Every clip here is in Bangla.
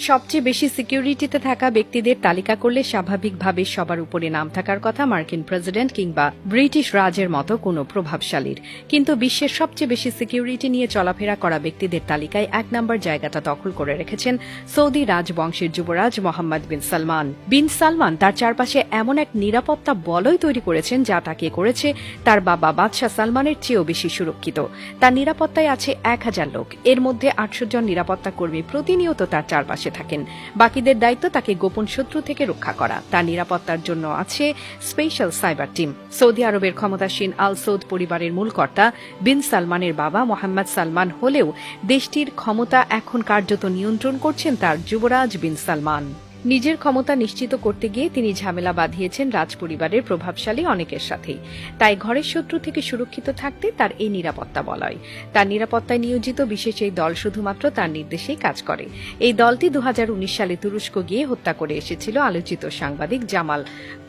সবচেয়ে বেশি সিকিউরিটিতে থাকা ব্যক্তিদের তালিকা করলে স্বাভাবিকভাবে সবার উপরে নাম থাকার কথা মার্কিন প্রেসিডেন্ট কিংবা ব্রিটিশ রাজের মতো কোনো প্রভাবশালীর। কিন্তু বিশ্বের সবচেয়ে বেশি সিকিউরিটি নিয়ে চলাফেরা করা ব্যক্তিদের তালিকায় ১ নম্বর জায়গাটা দখল করে রেখেছেন সৌদি রাজবংশের যুবরাজ মোহাম্মদ বিন সালমান। বিন সালমান তার চারপাশে এমন এক নিরাপত্তা বলয় তৈরি করেছেন যা তাকে করেছে তার বাবা বাদশাহ সালমানের চেয়েও বেশি সুরক্ষিত। তার নিরাপত্তায় আছে ১,০০০ লোক, এর মধ্যে ৮০০ জন নিরাপত্তা কর্মী প্রতিনিয়ত তার চারপাশে থাকেন। বাকিদের দায়িত্ব তাকে গোপন শত্রু থেকে রক্ষা করা। তার নিরাপত্তার জন্য আছে স্পেশাল সাইবার টিম। সৌদি আরবের ক্ষমতাসীন আল সৌদ পরিবারের মূল কর্তা বিন সালমানের বাবা মোহাম্মদ সালমান হলেও দেশটির ক্ষমতা এখন কার্যত নিয়ন্ত্রণ করছেন তার যুবরাজ বিন সালমান। নিজের ক্ষমতা নিশ্চিত করতে গিয়ে তিনি ঝামেলা বাঁধিয়েছেন রাজপরিবারের প্রভাবশালী অনেকের সাথেই। তাই ঘরের শত্রু থেকে সুরক্ষিত থাকতে তার এই নিরাপত্তা বলয়। তার নিরাপত্তায় নিয়োজিত বিশেষ এই দল শুধুমাত্র তার নির্দেশেই কাজ করে। এই দলটি ২০১৯ সালে তুরস্ক গিয়ে হত্যা করে এসেছিল আলোচিত সাংবাদিক জামাল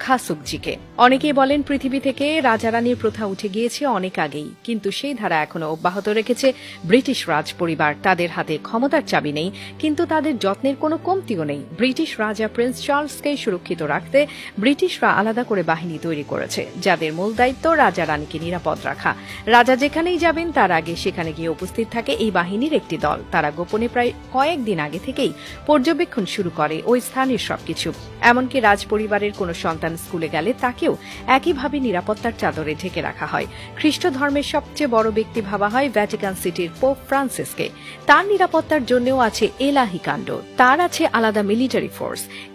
খাশোগজিকে। অনেকেই বলেন পৃথিবী থেকে রাজারানীর প্রথা উঠে গিয়েছে অনেক আগেই, কিন্তু সেই ধারা এখনো অব্যাহত রেখেছে ব্রিটিশ রাজ পরিবার। তাদের হাতে ক্ষমতার চাবি নেই, কিন্তু তাদের যত্নের কোনো কমতিও নেই। ব্রিটিশ রাজা প্রিন্স চার্লসকে সুরক্ষিত রাখতে ব্রিটিশরা আলাদা করে বাহিনী তৈরি করেছে, যাদের মূল দায়িত্ব রাজা রানীকে নিরাপদ রাখা। রাজা যেখানেই যাবেন তার আগে সেখানে গিয়ে উপস্থিত থাকে এই বাহিনীর একটি দল। তারা গোপনে প্রায় কয়েকদিন আগে থেকেই পর্যবেক্ষণ শুরু করে ওই স্থানের সবকিছু। এমনকি রাজ পরিবারের কোনো সন্তান স্কুলে গেলে তাকেও একইভাবে নিরাপত্তার চাদরে ঢেকে রাখা হয়। খ্রিস্ট ধর্মের সবচেয়ে বড় ব্যক্তি ভাবা হয় ভ্যাটিকান সিটির পোপ ফ্রান্সিসকে। তার নিরাপত্তার জন্যও আছে এলাহি কাণ্ড। তার আছে আলাদা মিলিটারি ফোর্স।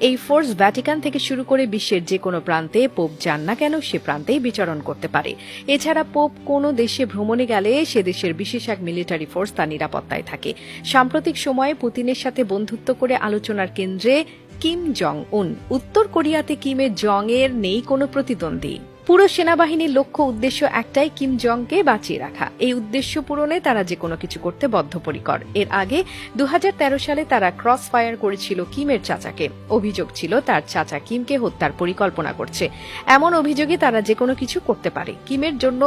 এই ফোর্স ভ্যাটিকান থেকে শুরু করে বিশ্বের যে কোনো প্রান্তে পোপ যান না কেন সে প্রান্তেই বিচরণ করতে পারে। এছাড়া পোপ কোনো দেশে ভ্রমণে গেলে সে দেশের বিশেষ এক মিলিটারি ফোর্স তার নিরাপত্তায় থাকে। সাম্প্রতিক সময়ে পুতিনের সাথে বন্ধুত্ব করে আলোচনার কেন্দ্রে কিম জং উন। উত্তর কোরিয়াতে কিমের জং এর নেই কোনো প্রতিদ্বন্দ্বী। পুরো সেনাবাহিনীর লক্ষ্য উদ্দেশ্য একটাই, কিম জংকে বাঁচিয়ে রাখা। এই উদ্দেশ্য পূরণে তারা যে কোনো কিছু করতে বদ্ধপরিকর। এর আগে ২০১৩ সালে তারা ক্রস ফায়ার করেছিল কিমের চাচাকে। অভিযোগ ছিল তার চাচা কিমকে হত্যার পরিকল্পনা করছে। এমন অভিযোগে তারা যে কোনো কিছু করতে পারে। কিমের জন্য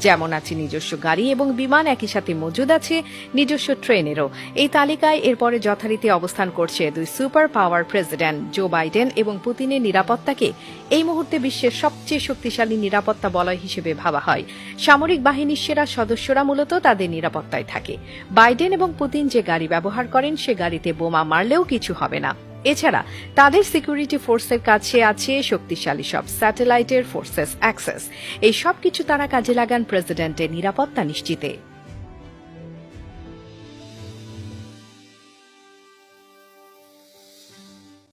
যেমন আছে নিজস্ব গাড়ি এবং বিমান, একই সাথে মজুদ আছে নিজস্ব ট্রেনেরও। এই তালিকায় এরপরে যথারীতি অবস্থান করছে দুই super power president Joe Biden এবং পুতিনের নিরাপত্তাকে এই মুহূর্তে বিশ্বের সবচেয়ে শক্তিশালী নিরাপত্তা বলয় হিসেবে ভাবা হয়। সামরিক বাহিনীর সেরা সদস্যরা মূলত তাদের নিরাপত্তায় থাকে। বাইডেন এবং পুতিন যে গাড়ি ব্যবহার করেন সে গাড়িতে বোমা মারলেও কিছু হবে না। এছাড়া তাদের সিকিউরিটি ফোর্সের কাছে আছে শক্তিশালী সব স্যাটেলাইটের ফোর্সেস অ্যাক্সেস। এই সব কিছু তারা কাজে লাগান প্রেসিডেন্টের নিরাপত্তা নিশ্চিতে।